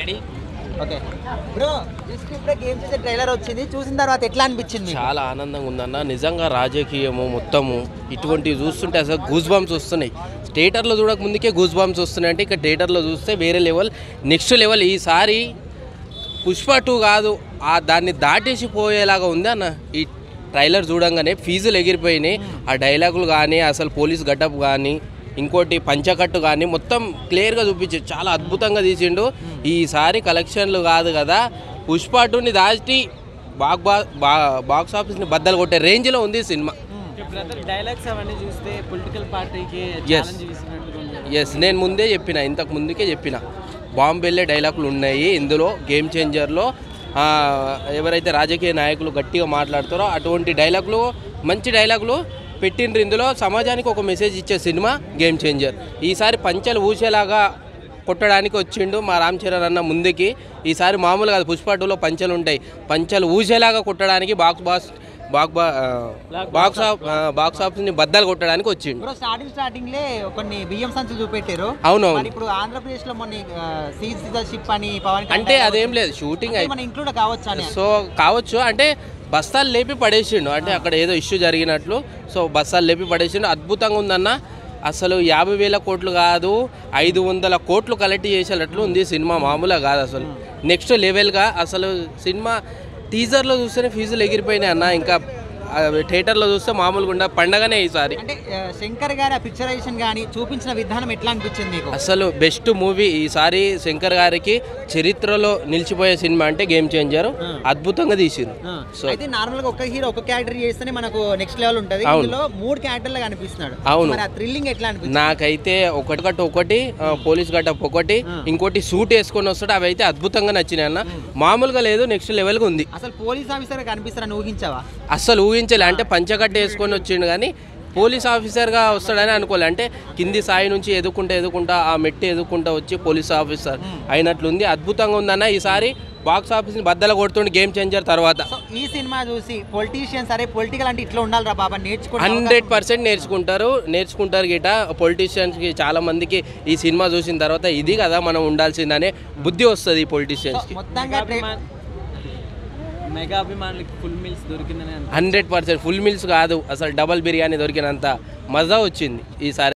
ready okay bro just ఇప్పుడే game చేసే trailer వచ్చింది చూసిన తర్వాత ఎట్లా అనిపించింది చాలా ఆనందంగా ఉందన్న నిజంగా రాజకీయము మొత్తము ఇటువంటివి చూస్తుంటే అసలు గూస్ బంప్స్ వస్తున్నాయి థియేటర్లో చూడక ముందుకే గూస్ బంప్స్ వస్తున్నాయి అంటే ఇక థియేటర్లో చూస్తే వేరే లెవెల్ నెక్స్ట్ లెవెల్ ఈసారి పుష్ప 2 కాదు దాన్ని దాటేసి పోయేలాగా ఉంది అన్న ఈ ట్రైలర్ చూడంగానే ఫీజులు ఎగిరిపోయినాయి ఆ డైలాగులు కానీ అసలు పోలీస్ గెటప్ కానీ ఇంకోటి పంచకట్టు కానీ మొత్తం క్లియర్గా చూపించాడు చాలా అద్భుతంగా తీసిండు ఈసారి కలెక్షన్లు కాదు కదా పుష్ప 2ని దాటి బాక్స్ ఆఫీస్ని బద్దలు కొట్టే రేంజ్లో ఉంది సినిమా డైలాగ్స్ అవన్నీ చూస్తే పొలిటికల్ పార్టీకి ఎస్ నేను ముందే చెప్పిన ఇంతకు ముందుకే చెప్పిన బాంబెళ్ళే డైలాగులు ఉన్నాయి ఇందులో గేమ్ చేంజర్లో ఎవరైతే రాజకీయ నాయకులు గట్టిగా మాట్లాడతారో అటువంటి డైలాగులు మంచి డైలాగులు పెట్టిండ్రు ఇందులో సమాజానికి ఒక మెసేజ్ ఇచ్చే సినిమా గేమ్ చేంజర్ ఈసారి పంచలు ఊసేలాగా కొట్టడానికి వచ్చిండు మా రామ్ చరణ్ అన్న ముందుకి ఈసారి మామూలు కాదు పుష్ప 2లో పంచలు ఉంటాయి పంచలు ఊసేలాగా కొట్టడానికి బాక్స్ ఆఫీస్ని బద్దలు కొట్టడానికి వచ్చిండు స్టార్టింగ్ లే కొన్ని బియ్యం సంచులు చూపెట్టారు అవును ఇప్పుడు ఆంధ్రప్రదేశ్ లో షిప్ అని పవన్ అంటే అదేం లేదు షూటింగ్ ఇంక్లూడ్ కావచ్చు సో కావచ్చు అంటే బస్తాలు లేపి పడేసిండు అంటే అక్కడ ఏదో ఇష్యూ జరిగినట్లు సో బస్తాలు లేపి పడేసిండు అద్భుతంగా ఉందన్న అసలు 50,000 కోట్లు కాదు 500 కోట్లు కలెక్ట్ చేసేటట్లు ఉంది సినిమా మామూలుగా కాదు అసలు నెక్స్ట్ లెవెల్గా అసలు సినిమా టీజర్లో చూస్తేనే ఫీజులు ఎగిరిపోయినాయి అన్న ఇంకా థియేటర్లో చూస్తే మామూలుగా ఉండ పండగనే ఈసారి అంటే శంకర్ గారి పిక్చరైజేషన్ కానీ చూపించిన విధానం ఎట్లా అనిపించింది మీకు అసలు బెస్ట్ మూవీ ఈసారి శంకర్ గారికి చరిత్రలో నిలిచిపోయే సినిమా అంటే గేమ్ చేంజర్ అద్భుతంగా తీసింది సో అయితే నార్మల్ గా ఒక హీరో ఒక క్యారెక్టర్ చేస్తేనే మనకు నెక్స్ట్ లెవెల్ ఉంటుంది ఇందులో 3 క్యారెక్టర్లు కనిపిస్తున్నాడు అవును మరి ఆ థ్రిల్లింగ్ ఎట్లా అనిపిస్తుంది నాకైతే ఒకటి పోలీస్ గెటప్ ఒకటి ఇంకోటి సూట్ వేసుకొని వస్తాడు అవి అయితే అద్భుతంగా నచ్చినాయి అన్న మామూలుగా లేదు నెక్స్ట్ లెవెల్గా ఉంది అసలు పోలీస్ ఆఫీసర్ కనిపిస్తారని ఊహించావా అసలు ఊహించలే అంటే పంచకట్ట వేసుకొని వచ్చిండు కానీ పోలీస్ ఆఫీసర్గా వస్తాడని అనుకోలే అంటే కింది స్థాయి నుంచి ఎదుకుంటా ఆ మెట్టి ఎదుకుంటా వచ్చి పోలీస్ ఆఫీసర్ అయినట్లుంది అద్భుతంగా ఉందన్న ఈసారి బాక్స్ ఆఫీస్ని బద్దలు కొడుతుండే గేమ్ చేంజర్ తర్వాత ఈ సినిమా చూసి పొలిటీషియన్స్ అరే పొలిటికల్ అంటే ఇట్లా ఉండాలి రా బాబా 100% నేర్చుకుంటారు గిట పొలిటీషియన్స్కి చాలా మందికి ఈ సినిమా చూసిన తర్వాత ఇది కదా మనం ఉండాల్సిందనే బుద్ధి వస్తుంది ఈ పొలిటీషియన్స్కి మొత్తంగా మెగా అభిమానులకి ఫుల్ మీల్స్ దొరికిందని 100% ఫుల్ మీల్స్ కాదు అసలు డబల్ బిర్యానీ దొరికినంత మజా వచ్చింది ఈసారి